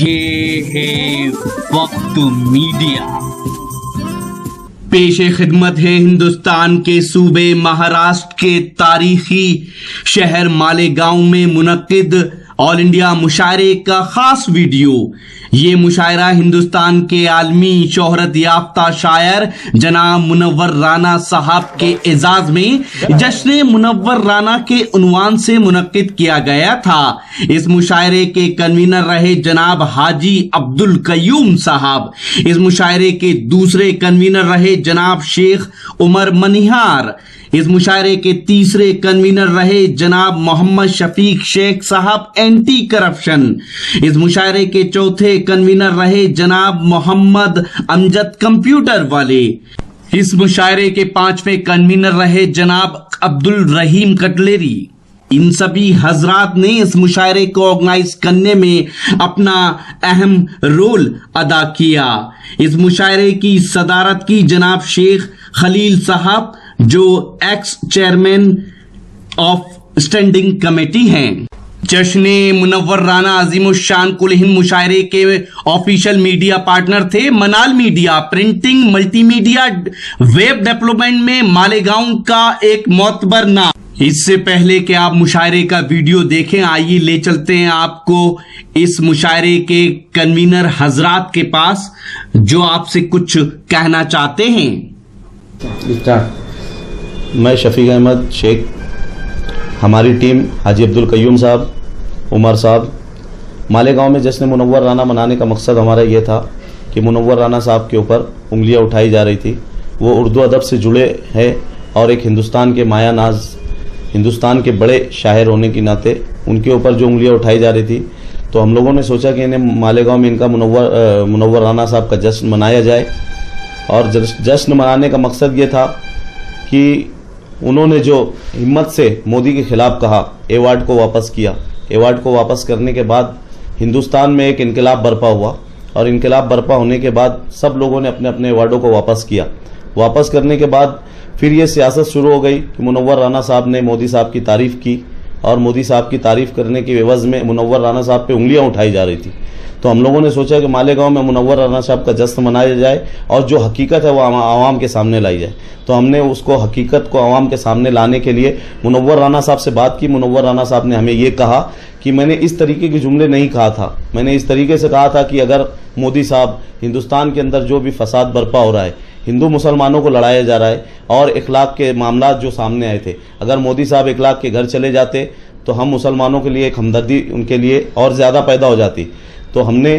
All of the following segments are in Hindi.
ये है वक्त मीडिया। पेशे खिदमत है हिंदुस्तान के सूबे महाराष्ट्र के तारीखी शहर मालेगांव में मुनक्किद ऑल इंडिया मुशायरे का खास वीडियो। ये मुशायरा हिंदुस्तान के आलमी शोहरत याफ्ता शायर जनाब मुनव्वर राना साहब के एजाज में जश्न मुनव्वर राना के उन्वान से मुनक्किद किया गया था। इस मुशायरे के कन्वीनर रहे जनाब हाजी अब्दुल कयूम साहब। इस मुशायरे के दूसरे कन्वीनर रहे जनाब शेख उमर मनिहार। इस मुशायरे के तीसरे कन्वीनर रहे जनाब मोहम्मद शफीक शेख साहब एंटी करप्शन। इस मुशायरे के चौथे कन्वीनर रहे जनाब मोहम्मद अमजद कंप्यूटर वाले। इस मुशायरे के पांचवें कन्वीनर रहे जनाब अब्दुल रहीम कटलेरी। इन सभी हजरात ने इस मुशायरे को ऑर्गेनाइज करने में अपना अहम रोल अदा किया। इस मुशायरे की सदारत की जनाब शेख खलील साहब जो x chairman of standing committee हैं। जश्न मुनव्वर राना अजीमुशान कुल हिंद मुशायरे के ऑफिशियल मीडिया पार्टनर थे मनाल media. Printing, multimedia, web development में मालेगांव का एक मोतबर नाम। इससे पहले कि आप मुशायरे का वीडियो देखें, आइए ले चलते हैं आपको इस मुशायरे के कन्वीनर हजरात के पास जो आपसे कुछ कहना चाहते हैं। मैं शफीक अहमद शेख, हमारी टीम हाजी अब्दुल कयूम साहब, उमर साहब। मालेगांव में जश्न मुनव्वर राना मनाने का मकसद हमारा ये था कि मुनव्वर राना साहब के ऊपर उंगलियां उठाई जा रही थी। वो उर्दू अदब से जुड़े हैं और एक हिंदुस्तान के माया नाज, हिंदुस्तान के बड़े शायर होने के नाते उनके ऊपर जो उंगलियां उठाई जा रही थी, तो हम लोगों ने सोचा कि इन्हें मालेगांव में इनका मुनव्वर राना साहब का जश्न मनाया जाए। और जश्न मनाने का मकसद ये था कि उन्होंने जो हिम्मत से मोदी के खिलाफ कहा, अवार्ड को वापस किया। अवार्ड को वापस करने के बाद हिंदुस्तान में एक इनकलाब बर्पा हुआ और इनकलाब बर्पा होने के बाद सब लोगों ने अपने अपने अवार्डों को वापस किया। वापस करने के बाद फिर ये सियासत शुरू हो गई कि मुनव्वर राना साहब ने मोदी साहब की तारीफ की और मोदी साहब की तारीफ करने की एवज में मुनव्वर राना साहब पे उंगलियां उठाई जा रही थी। तो हम लोगों ने सोचा कि मालेगांव में मुनव्वर राना साहब का जश्न मनाया जाए और जो हकीकत है वो आवाम के सामने लाई जाए। तो हमने उसको हकीकत को आवाम के सामने लाने के लिए मुनव्वर राना साहब से बात की। मुनव्वर राना साहब ने हमें ये कहा कि मैंने इस तरीके के जुमले नहीं कहा था, मैंने इस तरीके से कहा था कि अगर मोदी साहब हिंदुस्तान के अंदर जो भी फसाद बर्पा हो रहा है, हिंदू मुसलमानों को लड़ाया जा रहा है और इखलाक के मामला जो सामने आए थे, अगर मोदी साहब इखलाक के घर चले जाते तो हम मुसलमानों के लिए एक हमदर्दी उनके लिए और ज़्यादा पैदा हो जाती। तो हमने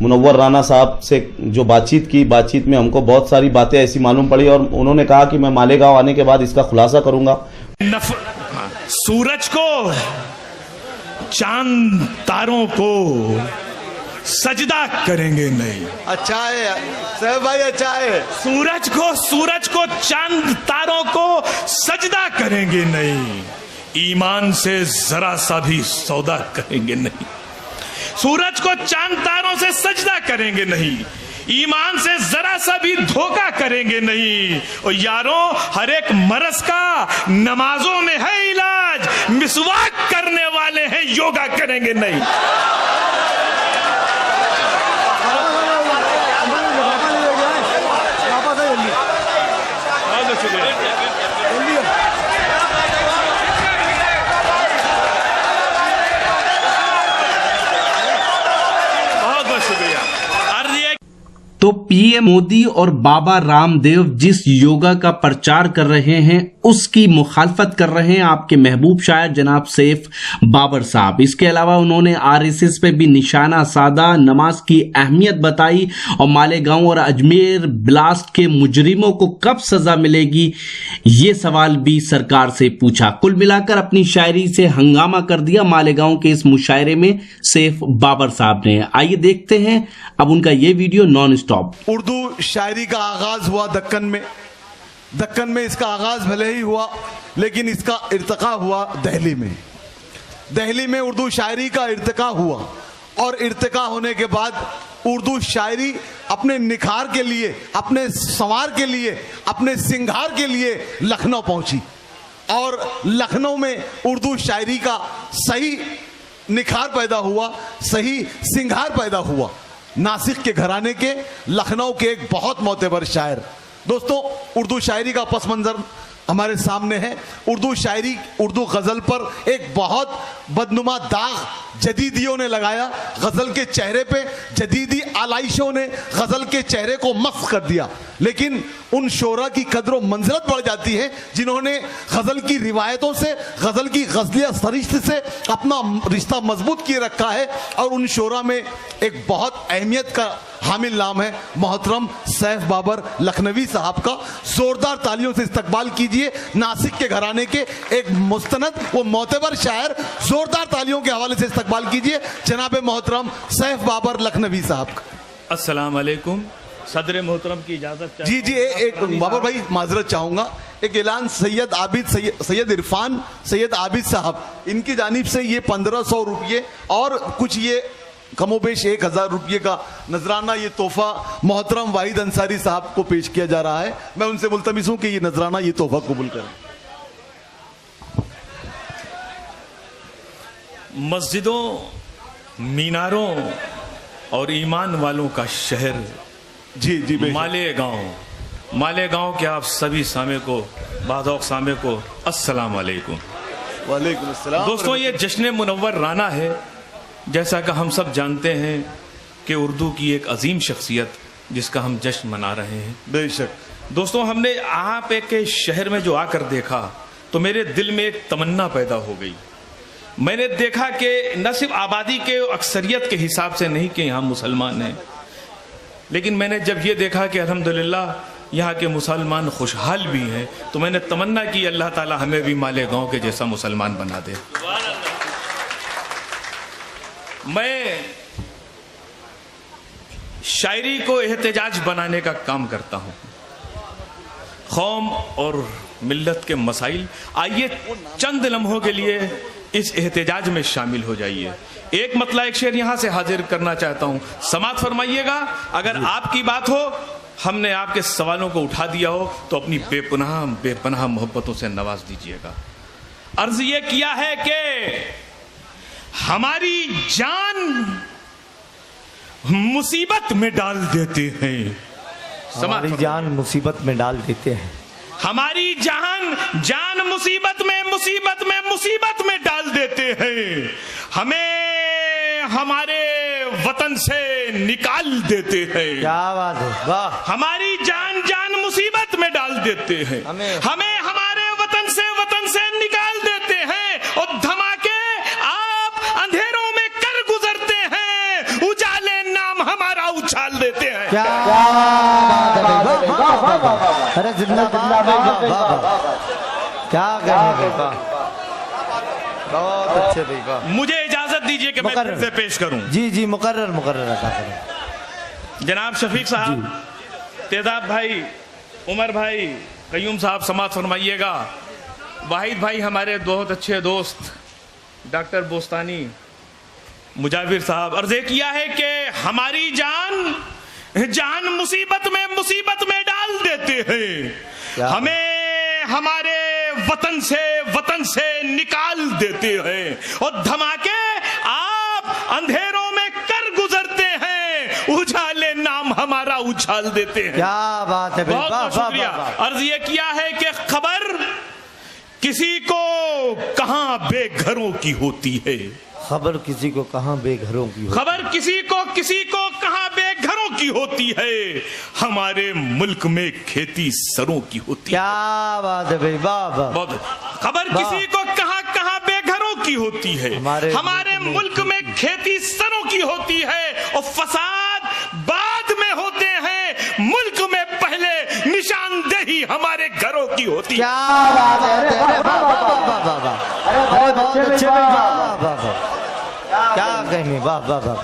मुनव्वर राना साहब से जो बातचीत की, बातचीत में हमको बहुत सारी बातें ऐसी मालूम पड़ी और उन्होंने कहा कि मैं मालेगांव आने के बाद इसका खुलासा करूंगा। सूरज को, चांद तारों को सजदा करेंगे नहीं। अच्छा है सर भाई, अच्छा है। सूरज को चांद तारों को सजदा करेंगे नहीं, ईमान से जरा सा भी सौदा करेंगे नहीं। सूरज को चांद तारों से सजदा करेंगे नहीं, ईमान से जरा सा भी धोखा करेंगे नहीं। और यारों, हर एक मरज का नमाजों में है इलाज, मिसवाक करने वाले हैं योगा करेंगे नहीं। तो पीएम मोदी और बाबा रामदेव जिस योगा का प्रचार कर रहे हैं उसकी मुखालफत कर रहे हैं आपके महबूब शायर जनाब सैफ बाबर साहब। इसके अलावा उन्होंने आरएसएस पे भी निशाना साधा, नमाज की अहमियत बताई और मालेगांव और अजमेर ब्लास्ट के मुजरिमों को कब सजा मिलेगी ये सवाल भी सरकार से पूछा। कुल मिलाकर अपनी शायरी से हंगामा कर दिया मालेगांव के इस मुशायरे में सैफ बाबर साहब ने। आइए देखते हैं अब उनका ये वीडियो नॉन स्टॉप। उर्दू शायरी का आगाज हुआ दक्कन में इसका आगाज भले ही हुआ लेकिन इसका इर्तिका हुआ दिल्ली में उर्दू शायरी का इर्तिका हुआ और इर्तिका होने के बाद उर्दू शायरी अपने निखार के लिए, अपने संवार के लिए, अपने सिंगार के लिए लखनऊ पहुंची और लखनऊ में उर्दू शायरी का सही निखार पैदा हुआ, सही सिंगार पैदा हुआ नासिक के घराने के, लखनऊ के एक बहुत मोतबर शायर। दोस्तों, उर्दू शायरी का पस मंजर हमारे सामने है। उर्दू शायरी, उर्दू गजल पर एक बहुत बदनुमा दाग जदीदियों ने लगाया। गजल के चेहरे पे जदीदी आलाइशों ने गजल के चेहरे को मस्ख कर दिया। लेकिन उन शोरा की कदर व मंजिलत बढ़ जाती है जिन्होंने गजल की रिवायतों से, गजल की गजलिया सरिश्त से अपना रिश्ता मजबूत किए रखा है। और उन शोरा में एक बहुत अहमियत का हामिल नाम है मोहतरम सैफ बाबर लखनवी साहब का। जोरदार तालियों से इस्तकबाल कीजिए नासिक के घराने के एक मुस्तनद व मोतबर शायर। जोरदार तालियों के हवाले से इस्तकबाल कीजिए जनाब मोहतरम सैफ बाबर लखनवी साहब का। अस्सलाम वालेकुम। सदर मोहतरम की इजाजत जी जी, एक बाबर भाई माजरत चाहूंगा, एक ऐलान सैयद आबिद सैयद इरफान सैयद आबिद साहब, इनकी जानिब से ये 1500 रुपये और कुछ ये कमोबेश 1000 रुपये का नजराना ये तोहफा मोहतरम वाहिद अंसारी साहब को पेश किया जा रहा है। मैं उनसे मुल्तमिस हूं कि ये नजराना ये तोहफा कबूल करें। मस्जिदों, मीनारों और ईमान वालों का शहर जी जी, मालेगांव के आप सभी सामे को, बादौक सामे को अस्सलाम वालेकुम। वालेकुम अस्सलाम। दोस्तों, ये जश्न मुनव्वर राना है। जैसा कि हम सब जानते हैं कि उर्दू की एक अजीम शख्सियत जिसका हम जश्न मना रहे हैं। बेशक दोस्तों, हमने आप के शहर में जो आकर देखा तो मेरे दिल में एक तमन्ना पैदा हो गई। मैंने देखा कि न सिर्फ आबादी के अक्सरियत के हिसाब से नहीं कि यहाँ मुसलमान हैं, लेकिन मैंने जब ये देखा कि अल्हम्दुलिल्लाह यहाँ के मुसलमान खुशहाल भी हैं, तो मैंने तमन्ना की अल्लाह ताला हमें भी मालेगांव के जैसा मुसलमान बना दे। मैं शायरी को एहतजाज बनाने का काम करता हूँ, कौम और मिल्लत के मसाइल। आइए चंद लम्हों के लिए इस एहतजाज में शामिल हो जाइए। एक मतला एक शेर यहां से हाजिर करना चाहता हूं, समात फरमाइएगा। अगर आपकी बात हो, हमने आपके सवालों को उठा दिया हो, तो अपनी बेपनाह मोहब्बतों से नवाज दीजिएगा। अर्ज ये किया है कि हमारी जान मुसीबत में डाल देते हैं, हमारी जान मुसीबत में डाल देते हैं, हमारी जान मुसीबत में डाल देते हैं, हमें हमारे वतन से निकाल देते हैं। क्या बात है, वाह। हमारी जान मुसीबत में डाल देते हैं, हमें हमारे वतन से निकाल देते हैं। और धमाके आप अंधेरों में कर गुजरते हैं, उजाले नाम हमारा उछाल देते हैं। क्या बात है, वाह। अरे जिंदाबाद, क्या कहने का, बहुत अच्छे भाई, वाह। मुझे इजाजत दीजिए कि मैं फिर से पेश करूं। जी जी, मुकर्रर अदा करें। जनाब शफीक साहब, तेजाब भाई, उमर भाई, कयूम साहब समात फरमाइएगा। वाहिद भाई, हमारे बहुत अच्छे दोस्त डॉक्टर बोस्तानी, मुजाविर साहब, अर्ज़े किया है कि हमारी जान मुसीबत में डाल देते हैं, हमें हमारे वतन से निकाल देते हैं। और धमाके आप अंधेरों में कर गुजरते हैं, उजाले नाम हमारा उछाल देते हैं। क्या बात है, बहुत बहुत शुक्रिया। अर्ज ये किया है कि खबर किसी को कहां बेघरों की होती है, खबर किसी को कहां बेघरों की होती है, खबर किसी को कहां बेघरों की होती है, हमारे मुल्क में खेती सरों की होती है। क्या बात है भाई, वाह वाह। बहुत। खबर किसी को कहां बेघरों की होती है, हमारे मुल्क में खेती सरों की होती है। और फसाद बाद में होते हैं, मुल्क में पहले निशानदेही हमारे घरों की होती है। क्या बात है, अरे बहुत अच्छे भाई, वाह वाह वाह। क्या कहने, वाह वाह वाह।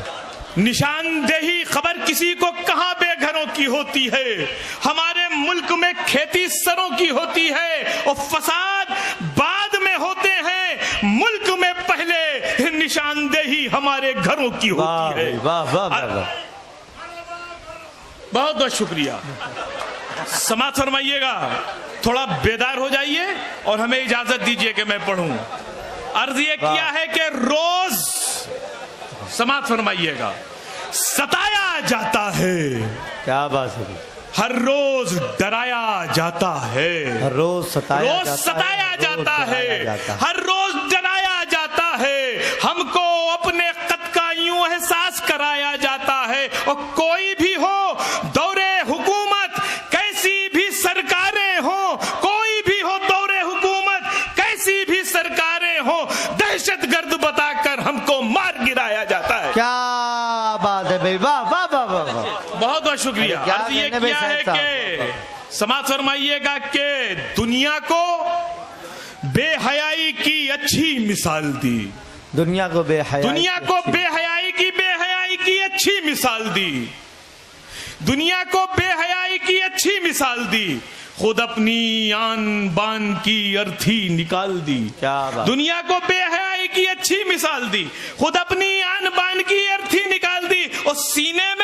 निशानदेही खबर किसी को कहां बेघरों की होती है, हमारे मुल्क में खेती सरों की होती है। और फसाद बाद में होते हैं, मुल्क में पहले निशानदेही हमारे घरों की होती है। वाह वाह वाह। बहुत बहुत शुक्रिया। समात फरमाइएगा, थोड़ा बेदार हो जाइए और हमें इजाजत दीजिए कि मैं पढ़ूं। अर्ज ये किया है कि रोज समाप्त फरमाइएगा। सताया जाता है, क्या बात है, हर रोज डराया जाता है, हर रोज सताया जाता है, हर रोज डराया जाता है, हमको अपने कद का यूं एहसास कराया जाता है। और कोई भी हो दौरे हुकूमत, कैसी भी सरकारें हो, कोई भी हो दौरे हुकूमत, कैसी भी सरकारें हो, दहशतगर्द बताकर हमको मार गिराया जाता है। क्या बात है भाई, वाह वाह वाह वाह वाह। बहुत बहुत शुक्रिया। क्या अर्ज ये कहने भाई किया है साहब कि समाप्त फरमाइएगा कि दुनिया को बेहयाई की अच्छी मिसाल दी, दुनिया को बेहयाई की अच्छी मिसाल दी, दुनिया को बेहयाई की अच्छी मिसाल दी, खुद अपनी आन बान की अर्थी निकाल दी। क्या बात। दुनिया को बेहयाई की अच्छी मिसाल दी, खुद अपनी आन बान की अर्थी निकाल दी, और सीने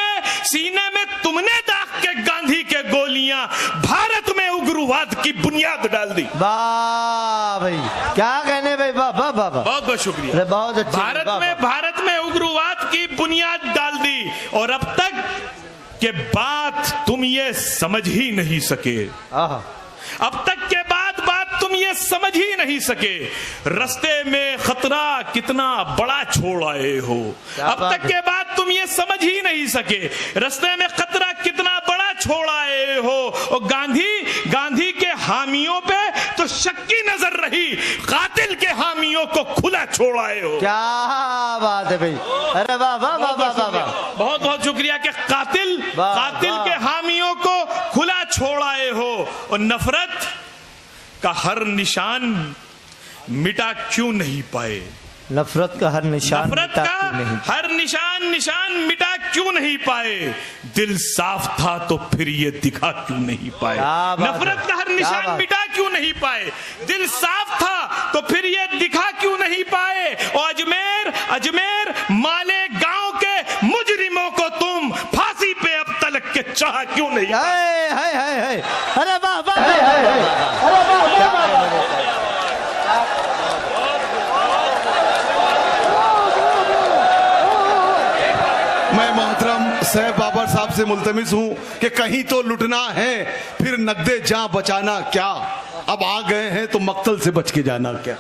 में तुमने दाग के गांधी के गोलियां भारत में उग्रवाद की बुनियाद डाल दी। वाह भाई, क्या कहने भाई, वाह वाह वाह वाह। बहुत बहुत शुक्रिया। अरे बहुत अच्छे, भारत में उग्रवाद की बुनियाद डाल दी, और अब तक के बात तुम ये समझ ही नहीं सके, अब तक के बात तुम ये समझ ही नहीं सके, रस्ते में खतरा कितना बड़ा छोड़ आए हो। अब तक के बात तुम ये समझ ही नहीं सके, रस्ते में खतरा कितना बड़ा छोड़ आए हो। और गांधी के हामियों पे तो शक की नजर रही, कातिल के हामियों को खुला छोड़ आए हो। क्या बात है भाई, अरे वाह वाह वाह वाह वाह, बहुत बहुत शुक्रिया कि कातिल के हामियों को खुला छोड़ आए हो। और नफरत का हर निशान मिटा क्यों नहीं पाए, नफरत का हर निशान मिटा क्यों नहीं पाए, दिल साफ था तो फिर ये दिखा क्यों नहीं पाए। नफरत का हर निशान मिटा क्यों नहीं पाए, दिल साफ था तो फिर ये दिखा क्यों नहीं पाए। और अजमेर मालेगांव के मुजरिमों को तुम फांसी पे अब तलक के चाह क्यों नहीं पाए। अरे वाह वाह, अरे वाह, मैं मोहतरम सैफ बाबर साहब से मुल्तमिस हूं कि कहीं तो लुटना है, फिर नगदे जां बचाना क्या, अब आ गए हैं तो मक्तल से बच के जाना क्या।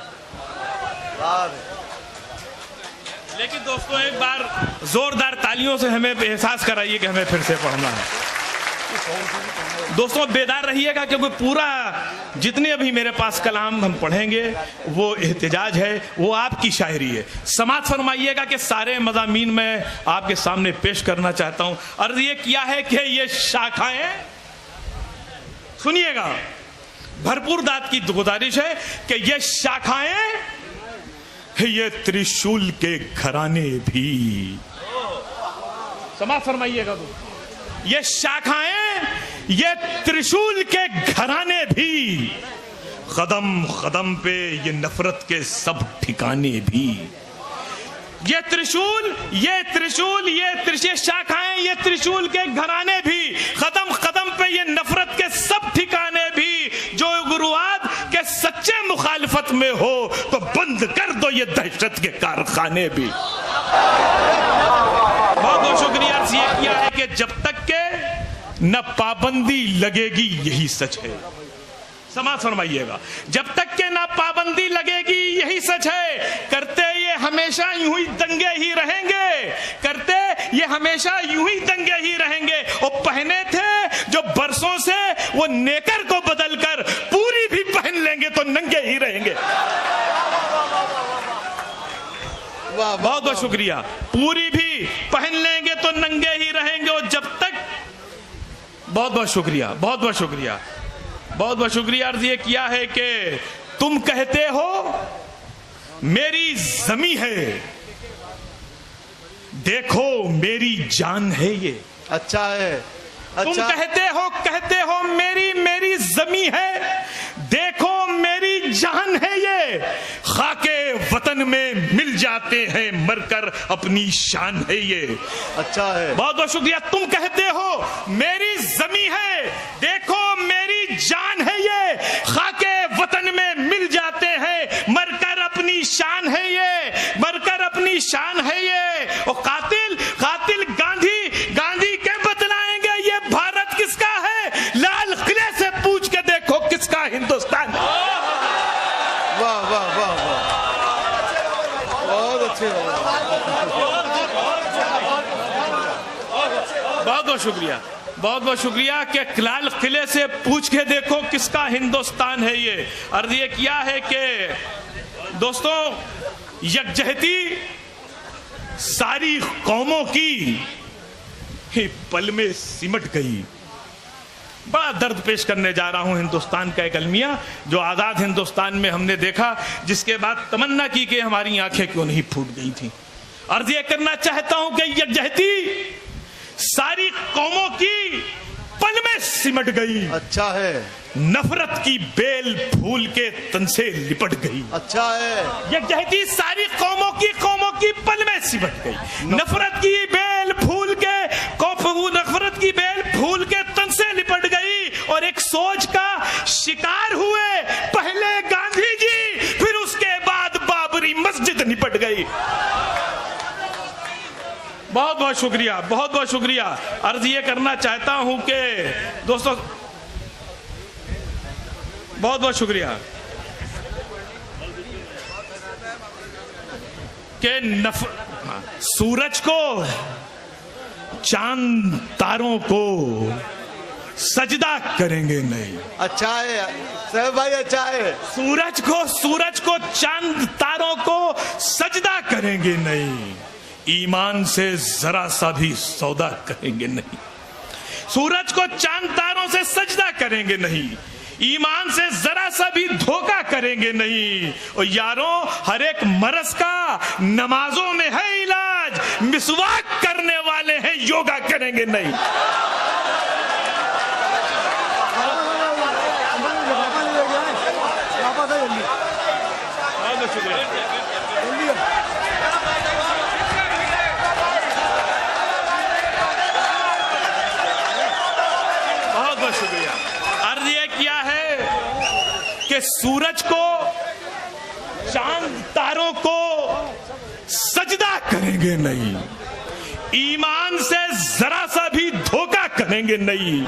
लेकिन दोस्तों एक बार जोरदार तालियों से हमें एहसास कराइए कि हमें फिर से पढ़ना है। दोस्तों बेदार रहिएगा, क्योंकि पूरा जितने अभी मेरे पास कलाम हम पढ़ेंगे वो एहतिजाज है, वो आपकी शायरी है। समाप्त फरमाइएगा कि सारे मज़ामीन में आपके सामने पेश करना चाहता हूं। अर्ज ये किया है कि ये शाखाएं, सुनिएगा, भरपूर दाद की गुजारिश है कि ये शाखाएं, ये त्रिशूल के घराने भी, समाप्त फरमाइएगा, ये शाखाएं, ये त्रिशूल के घराने भी, कदम कदम पे ये नफरत के सब ठिकाने भी। ये शाखाएं, ये त्रिशूल के घराने भी, कदम कदम पे ये नफरत के सब ठिकाने भी। जो उग्रवाद के सच्चे मुखालिफत में हो तो बंद कर दो ये दहशत के कारखाने भी। बहुत बहुत शुक्रिया। ये किया है कि जब तक के न पाबंदी लगेगी, यही सच है। समाज फरमाइएगा, जब तक के ना पाबंदी लगेगी यही सच है। करते ये हमेशा यूं ही दंगे ही रहेंगे, करते ये हमेशा यूं ही दंगे ही रहेंगे। और पहने थे जो बरसों से वो नेकर को बदलकर पूरी भी पहन लेंगे तो नंगे ही रहेंगे। बहुत बहुत शुक्रिया। पूरी भी पहन लेंगे तो नंगे ही रहेंगे। और जब तक, बहुत बहुत शुक्रिया, बहुत बहुत शुक्रिया, बहुत बहुत शुक्रिया। अर्ज ये किया है कि तुम कहते हो मेरी जमी है, देखो मेरी जान है ये। अच्छा है, तुम कहते हो मेरी जमी है, देखो मेरी जान है ये। खाके वतन में मिल जाते हैं, मरकर अपनी शान है ये। अच्छा है, बहुत बहुत शुक्रिया। तुम कहते हो मेरी जमी है, देखो मेरी जान है ये। खाके वतन में मिल जाते हैं, मरकर अपनी शान है ये, मरकर अपनी शान है ये। और बहुत बहुत शुक्रिया, बहुत बहुत शुक्रिया कि लाल किले से पूछ के देखो किसका हिंदुस्तान है ये। अर्ज ये किया है कि दोस्तों यकजहती सारी कौमों की पल में सिमट गई। बड़ा दर्द पेश करने जा रहा हूं हिंदुस्तान का एक अलमिया जो आजाद हिंदुस्तान में हमने देखा, जिसके बाद तमन्ना की कि हमारी आंखें क्यों नहीं फूट गई थी। अर्ज ये करना चाहता हूं कि यकजहती सारी कौमों की पल में सिमट गई। अच्छा है, नफरत की बेल फूल के तन से लिपट गई। अच्छा है, यकजहती सारी कौमों की पल में सिमट गई। नफरत की बेल फूल के तन से लिपट गई और एक सोच का शिकार हुए पहले गांधी जी, फिर उसके बाद बाबरी मस्जिद निपट गई। बहुत बहुत शुक्रिया, बहुत बहुत शुक्रिया। अर्ज ये करना चाहता हूं कि दोस्तों बहुत बहुत शुक्रिया कि सूरज को चांद तारों को सजदा करेंगे नहीं। अच्छा है साहब भाई, अच्छा है। सूरज को चांद तारों को सजदा करेंगे नहीं, ईमान से जरा सा भी सौदा करेंगे नहीं। सूरज को चांद तारों से सजदा करेंगे नहीं, ईमान से जरा सा भी धोखा करेंगे नहीं। और यारों हर एक मरज का नमाजों में है इलाज, मिसवाक करने वाले हैं योगा करेंगे नहीं। बहुत शुक्रिया, बहुत बहुत शुक्रिया। अर्ज ये किया है कि सूरज को चांद तारों को सजदा करेंगे नहीं, ईमान से जरा सा भी धोखा करेंगे नहीं।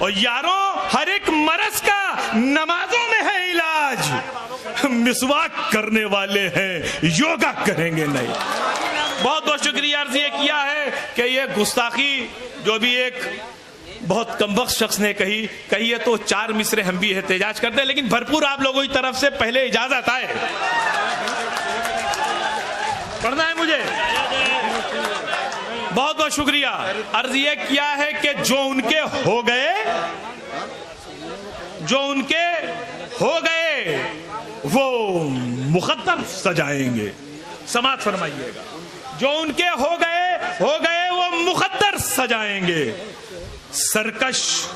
और यारों हर एक मरज का नमाजों में है इलाज, मिसवाक करने वाले हैं योगा करेंगे नहीं। बहुत बहुत शुक्रिया। अर्ज ये किया है कि ये गुस्ताखी जो भी एक बहुत कमबख्त शख्स ने कही है तो 4 मिसरे हम भी एहतजाज करते हैं, लेकिन भरपूर आप लोगों की तरफ से पहले इजाजत आए। पढ़ना है मुझे। बहुत बहुत शुक्रिया। अर्ज ये किया है कि जो उनके हो गए वो मुकद्दर सजाएंगे। समात फरमाइएगा। जो उनके हो गए वो मुकद्दर सजाएंगे। सरकश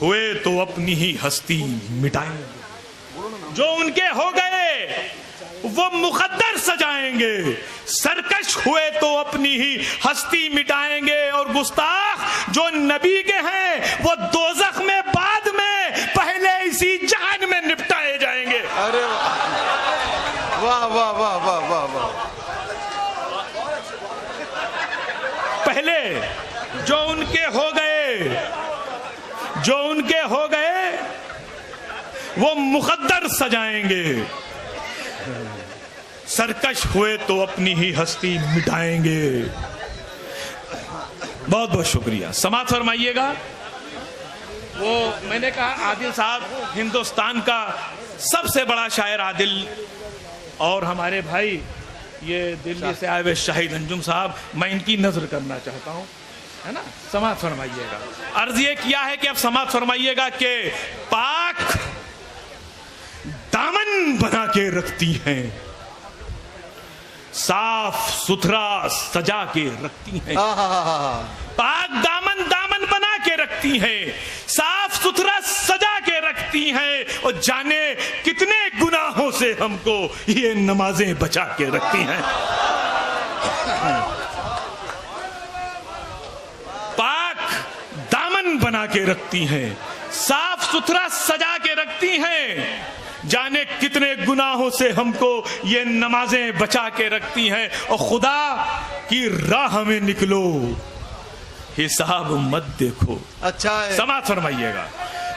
हुए तो अपनी ही हस्ती मिटाएंगे। जो उनके हो गए वो मुकद्दर सजाएंगे, सरकश हुए तो अपनी ही हस्ती मिटाएंगे। और गुस्ताख जो नबी के हैं वो दोज़ख में बाद में, पहले इसी जहान में निपटाए जाएंगे। अरे वाह वाह वाह वाह वाह वाह। पहले जो उनके हो गए वो मुकद्दर सजाएंगे, सरकश हुए तो अपनी ही हस्ती मिटाएंगे। बहुत बहुत शुक्रिया। समात फरमाइएगा। वो मैंने कहा आदिल साहब हिंदुस्तान का सबसे बड़ा शायर आदिल, और हमारे भाई ये दिल्ली से आए हुए शाहिद अंजुम साहब, मैं इनकी नजर करना चाहता हूं, है ना। समात फरमाइएगा। अर्ज ये किया है कि अब समात फरमाइएगा कि पाक दामन बना के रखती हैं, साफ सुथरा सजा के रखती हैं। पाक दामन बना के रखती हैं, साफ सुथरा सजा के रखती हैं। और जाने कितने गुनाहों से हमको ये नमाजें बचा के रखती हैं। पाक दामन बना के रखती हैं, साफ सुथरा सजा के रखती हैं। जाने कितने गुनाहों से हमको ये नमाजें बचा के रखती हैं। और खुदा की राह में निकलो, हिसाब मत देखो। अच्छा है। समात फरमाइएगा।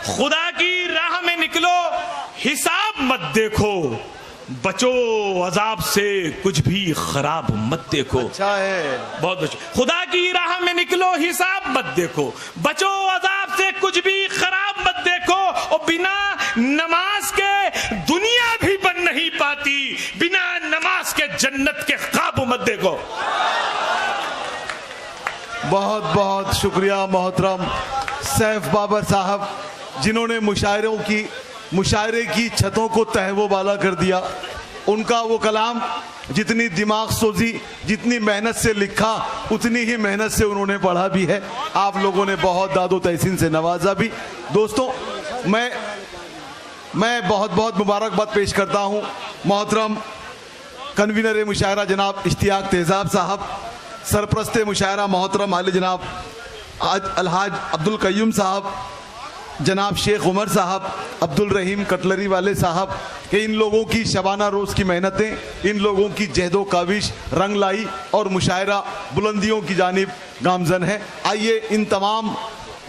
खुदा की राह में निकलो, हिसाब मत देखो, बचो अजाब से कुछ भी खराब मत देखो। अच्छा है। बहुत खुदा की राह में निकलो हिसाब मत देखो, बचो अजाब से कुछ भी खराब मत देखो, और बिना नमाज के दुनिया भी बन नहीं पाती, बिना नमाज के जन्नत के ख्वाब मत देखो। बहुत बहुत शुक्रिया मोहतरम सैफ बाबर साहब, जिन्होंने मुशायरे की छतों को तहवोबाला कर दिया। उनका वो कलाम जितनी दिमाग सोजी, जितनी मेहनत से लिखा, उतनी ही मेहनत से उन्होंने पढ़ा भी है। आप लोगों ने बहुत दादो तहसीन से नवाजा भी। दोस्तों, मैं बहुत बहुत मुबारकबाद पेश करता हूँ मोहतरम कन्वीनर मुशायरा जनाब इश्तियाक तेजाब साहब, सरप्रस्त मुशायरा मोहतरम आले जनाब अलहाज अब्दुल कय्यूम साहब, जनाब शेख उमर साहब, अब्दुल रहीम कटलरी वाले साहब के इन लोगों की शबाना रोज़ की मेहनतें, इन लोगों की जहदो काविश रंग लाई और मुशायरा बुलंदियों की जानिब गामजन है। आइए इन तमाम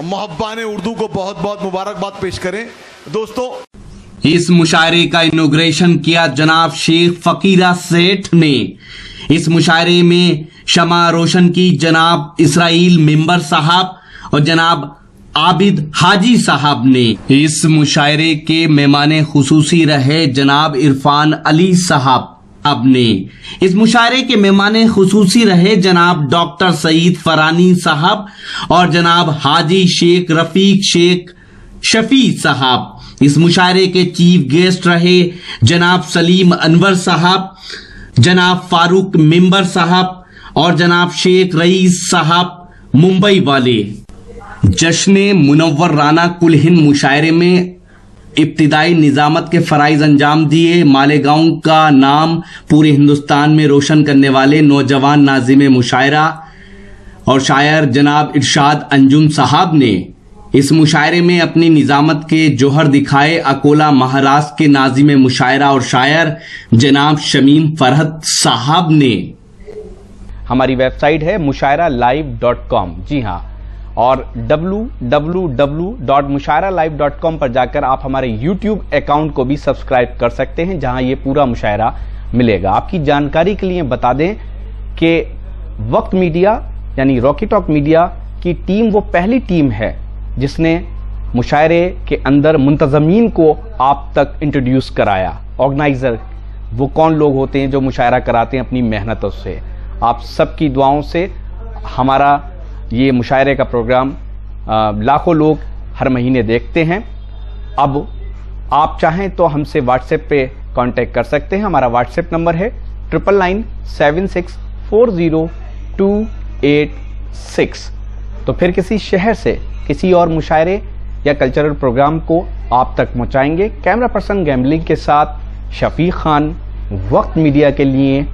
मुहब्बान उर्दू को बहुत बहुत मुबारकबाद पेश करें। दोस्तों, इस मुशायरे का इनॉग्रेशन किया जनाब शेख फकीरा सेठ ने। इस मुशायरे में शमा रोशन की जनाब इसराइल मेंबर साहब और जनाब आबिद हाजी साहब ने। इस मुशायरे के मेहमान खुसूसी रहे जनाब इरफान अली साहब ने। इस मुशायरे के मेहमान खुसूसी रहे जनाब डॉक्टर सईद फरानी साहब और जनाब हाजी शेख रफीक शेख शफी साहब। इस मुशायरे के चीफ गेस्ट रहे जनाब सलीम अनवर साहब, जनाब फारूक मेंबर साहब और जनाब शेख रईस साहब मुंबई वाले। जश्न मुनव्वर राना कुल हिंद मुशायरे में इब्तिदाई निजामत के फराइज अंजाम दिए। मालेगांव का नाम पूरे हिंदुस्तान में रोशन करने वाले नौजवान नाजिम मुशायरा और शायर जनाब इरशाद अंजुम साहब ने इस मुशायरे में अपनी निजामत के जोहर दिखाए। अकोला महाराष्ट्र के नाजिम मुशायरा और शायर जनाब शमीम फरहत साहब ने। हमारी वेबसाइट है mushairalive.com, जी हाँ, और www.mushairalive.com पर जाकर आप हमारे YouTube अकाउंट को भी सब्सक्राइब कर सकते हैं, जहां ये पूरा मुशायरा मिलेगा। आपकी जानकारी के लिए बता दें कि वक्त मीडिया यानी रॉकी टॉक मीडिया की टीम वो पहली टीम है जिसने मुशायरे के अंदर मुंतजमीन को आप तक इंट्रोड्यूस कराया। ऑर्गेनाइजर वो कौन लोग होते हैं जो मुशायरा कराते हैं अपनी मेहनतों से। आप सबकी दुआओं से हमारा ये मुशायरे का प्रोग्राम लाखों लोग हर महीने देखते हैं। अब आप चाहें तो हमसे व्हाट्सएप पे कांटेक्ट कर सकते हैं। हमारा व्हाट्सएप नंबर है 9997640286। तो फिर किसी शहर से किसी और मुशायरे या कल्चरल प्रोग्राम को आप तक पहुंचाएंगे। कैमरा पर्सन गैम्बलिंग के साथ शफीक खान, वक्त मीडिया के लिए